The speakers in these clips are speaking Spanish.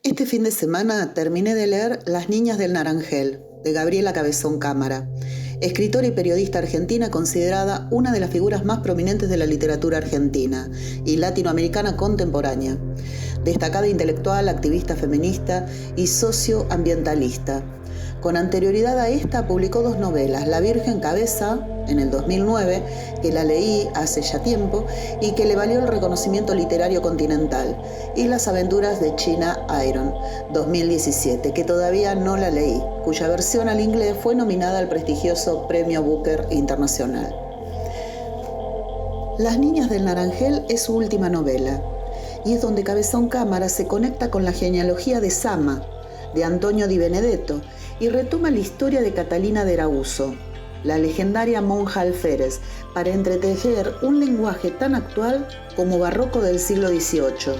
Este fin de semana terminé de leer Las niñas del Naranjel, de Gabriela Cabezón Cámara, escritora y periodista argentina considerada una de las figuras más prominentes de la literatura argentina y latinoamericana contemporánea. Destacada intelectual, activista feminista y socioambientalista. Con anterioridad a esta publicó dos novelas, La Virgen Cabeza, en el 2009, que la leí hace ya tiempo y que le valió el reconocimiento literario continental, y Las Aventuras de China Iron, 2017, que todavía no la leí, cuya versión al inglés fue nominada al prestigioso Premio Booker Internacional. Las niñas del Naranjel es su última novela, y es donde Cabezón Cámara se conecta con la genealogía de Sama, de Antonio Di Benedetto, y retoma la historia de Catalina de Erauso, la legendaria monja alférez, para entretejer un lenguaje tan actual como barroco del siglo XVIII.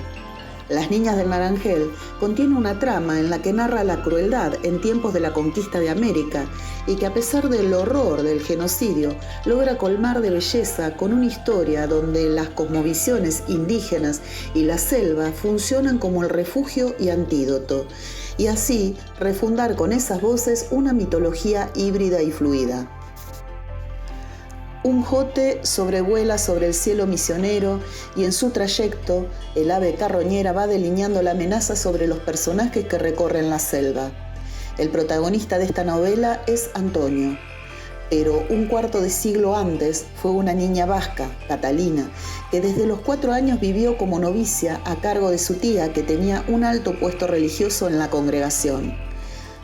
Las niñas del Naranjel contiene una trama en la que narra la crueldad en tiempos de la conquista de América y que, a pesar del horror del genocidio, logra colmar de belleza con una historia donde las cosmovisiones indígenas y la selva funcionan como el refugio y antídoto, y así refundar con esas voces una mitología híbrida y fluida. Un jote sobrevuela sobre el cielo misionero y en su trayecto el ave carroñera va delineando la amenaza sobre los personajes que recorren la selva. El protagonista de esta novela es Antonio, pero un cuarto de siglo antes fue una niña vasca, Catalina, que desde los 4 años vivió como novicia a cargo de su tía, que tenía un alto puesto religioso en la congregación.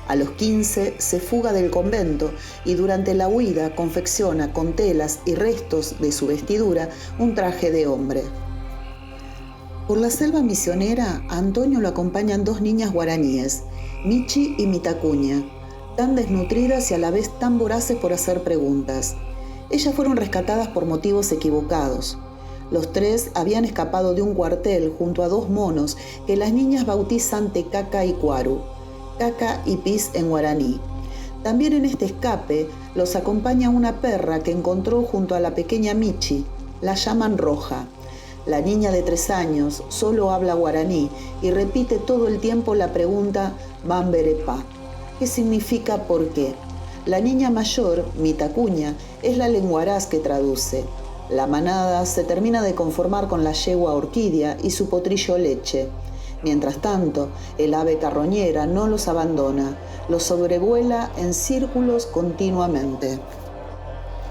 A los 15 se fuga del convento y durante la huida confecciona con telas y restos de su vestidura un traje de hombre. Por la selva misionera, a Antonio lo acompañan 2 niñas guaraníes, Michi y Mitacuña, tan desnutridas y a la vez tan voraces por hacer preguntas. Ellas fueron rescatadas por motivos equivocados. Los 3 habían escapado de un cuartel junto a 2 monos que las niñas bautizan Tecaca y Cuaru. Caca y pis en guaraní. También en este escape los acompaña una perra que encontró junto a la pequeña Michi. La llaman Roja. La niña de 3 años solo habla guaraní y repite todo el tiempo la pregunta Bamberepa, que significa ¿por qué? La niña mayor, Mitacuña, es la lenguaraz que traduce. La manada se termina de conformar con la yegua Orquídea y su potrillo Leche. Mientras tanto, el ave carroñera no los abandona, los sobrevuela en círculos continuamente.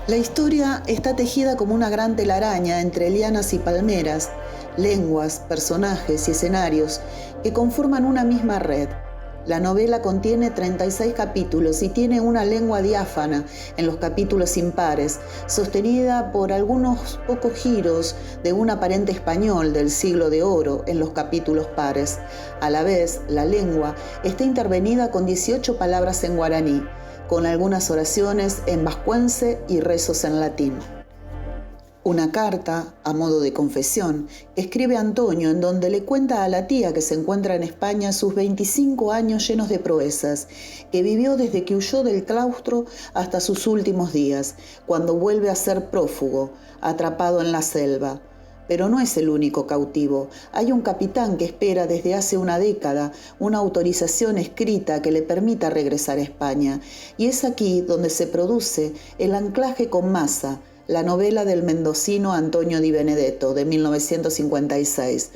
La historia está tejida como una gran telaraña entre lianas y palmeras, lenguas, personajes y escenarios que conforman una misma red. La novela contiene 36 capítulos y tiene una lengua diáfana en los capítulos impares, sostenida por algunos pocos giros de un aparente español del siglo de oro en los capítulos pares. A la vez, la lengua está intervenida con 18 palabras en guaraní, con algunas oraciones en vascuence y rezos en latín. Una carta, a modo de confesión, que escribe Antonio en donde le cuenta a la tía que se encuentra en España sus 25 años llenos de proezas, que vivió desde que huyó del claustro hasta sus últimos días, cuando vuelve a ser prófugo, atrapado en la selva. Pero no es el único cautivo. Hay un capitán que espera desde hace una década una autorización escrita que le permita regresar a España, y es aquí donde se produce el anclaje con Masa, la novela del mendocino Antonio Di Benedetto de 1956,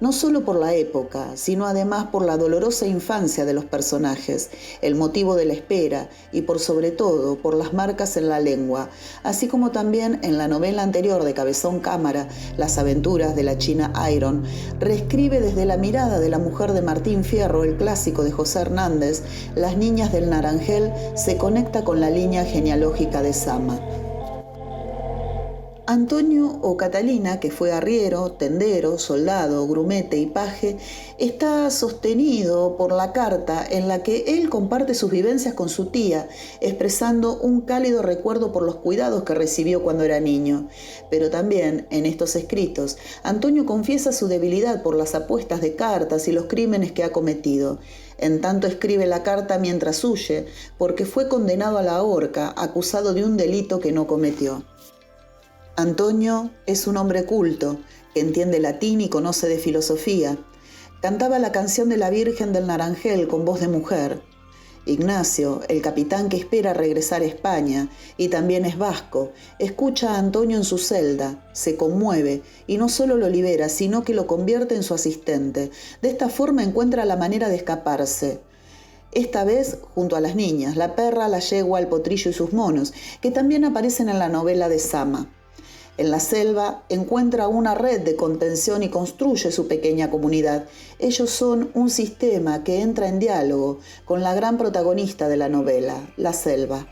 no solo por la época, sino además por la dolorosa infancia de los personajes, el motivo de la espera y por sobre todo por las marcas en la lengua, así como también en la novela anterior de Cabezón Cámara, Las Aventuras de la China Iron, reescribe desde la mirada de la mujer de Martín Fierro el clásico de José Hernández, Las niñas del Naranjel se conecta con la línea genealógica de Sama. Antonio o Catalina, que fue arriero, tendero, soldado, grumete y paje, está sostenido por la carta en la que él comparte sus vivencias con su tía, expresando un cálido recuerdo por los cuidados que recibió cuando era niño. Pero también, en estos escritos, Antonio confiesa su debilidad por las apuestas de cartas y los crímenes que ha cometido. En tanto escribe la carta mientras huye, porque fue condenado a la horca, acusado de un delito que no cometió. Antonio es un hombre culto, que entiende latín y conoce de filosofía. Cantaba la canción de la Virgen del Naranjel con voz de mujer. Ignacio, el capitán que espera regresar a España, y también es vasco, escucha a Antonio en su celda, se conmueve y no solo lo libera, sino que lo convierte en su asistente. De esta forma encuentra la manera de escaparse. Esta vez junto a las niñas, la perra, la yegua, el potrillo y sus monos, que también aparecen en la novela de Sama. En la selva encuentra una red de contención y construye su pequeña comunidad. Ellos son un sistema que entra en diálogo con la gran protagonista de la novela, la selva.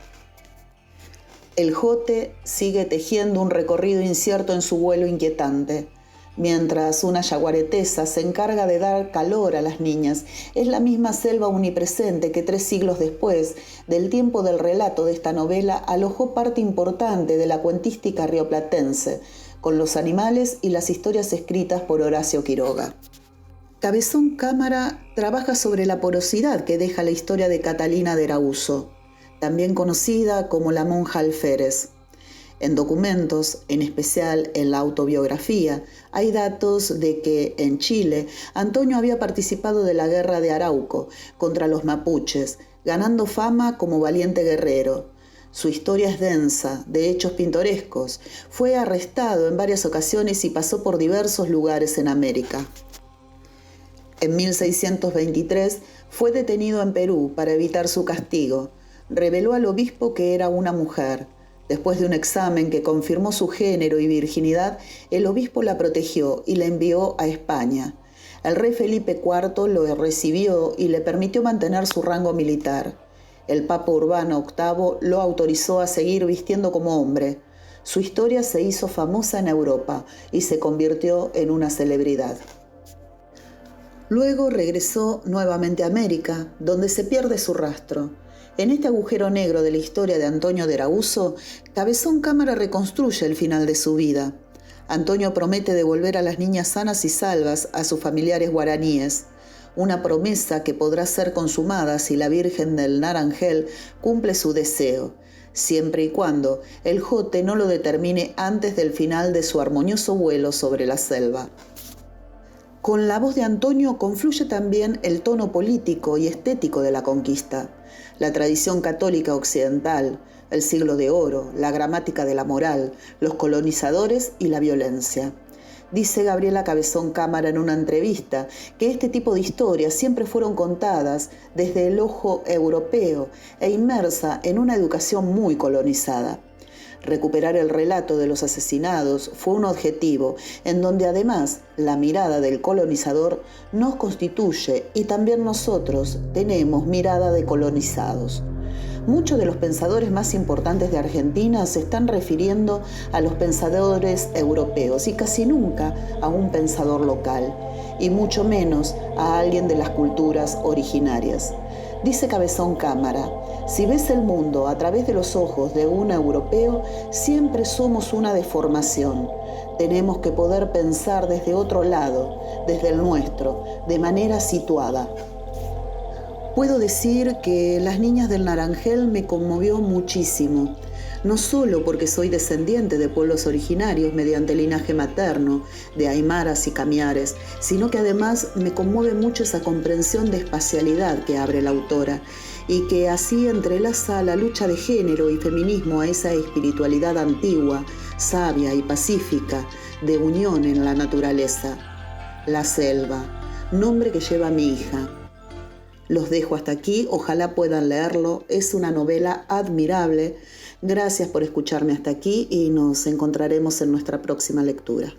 El jote sigue tejiendo un recorrido incierto en su vuelo inquietante, mientras una yaguaretesa se encarga de dar calor a las niñas. Es la misma selva omnipresente que 3 siglos después del tiempo del relato de esta novela alojó parte importante de la cuentística rioplatense, con los animales y las historias escritas por Horacio Quiroga. Cabezón Cámara trabaja sobre la porosidad que deja la historia de Catalina de Erauso, también conocida como la monja alférez. En documentos, en especial en la autobiografía, hay datos de que en Chile Antonio había participado de la guerra de Arauco contra los mapuches, ganando fama como valiente guerrero. Su historia es densa, de hechos pintorescos. Fue arrestado en varias ocasiones y pasó por diversos lugares en América. En 1623 fue detenido en Perú para evitar su castigo. Reveló al obispo que era una mujer. Después de un examen que confirmó su género y virginidad, el obispo la protegió y la envió a España. El rey Felipe IV lo recibió y le permitió mantener su rango militar. El Papa Urbano VIII lo autorizó a seguir vistiendo como hombre. Su historia se hizo famosa en Europa y se convirtió en una celebridad. Luego regresó nuevamente a América, donde se pierde su rastro. En este agujero negro de la historia de Antonio de Erauso, Cabezón Cámara reconstruye el final de su vida. Antonio promete devolver a las niñas sanas y salvas a sus familiares guaraníes, una promesa que podrá ser consumada si la Virgen del Naranjel cumple su deseo, siempre y cuando el jote no lo determine antes del final de su armonioso vuelo sobre la selva. Con la voz de Antonio confluye también el tono político y estético de la conquista, la tradición católica occidental, el siglo de oro, la gramática de la moral, los colonizadores y la violencia. Dice Gabriela Cabezón Cámara en una entrevista que este tipo de historias siempre fueron contadas desde el ojo europeo e inmersa en una educación muy colonizada. Recuperar el relato de los asesinados fue un objetivo en donde además la mirada del colonizador nos constituye y también nosotros tenemos mirada de colonizados. Muchos de los pensadores más importantes de Argentina se están refiriendo a los pensadores europeos y casi nunca a un pensador local, y mucho menos a alguien de las culturas originarias. Dice Cabezón Cámara, si ves el mundo a través de los ojos de un europeo, siempre somos una deformación. Tenemos que poder pensar desde otro lado, desde el nuestro, de manera situada. Puedo decir que Las niñas del Naranjel me conmovió muchísimo, no solo porque soy descendiente de pueblos originarios mediante linaje materno, de aymaras y camiares, sino que además me conmueve mucho esa comprensión de espacialidad que abre la autora y que así entrelaza la lucha de género y feminismo a esa espiritualidad antigua, sabia y pacífica de unión en la naturaleza. La selva, nombre que lleva mi hija. Los dejo hasta aquí, ojalá puedan leerlo, es una novela admirable. Gracias por escucharme hasta aquí y nos encontraremos en nuestra próxima lectura.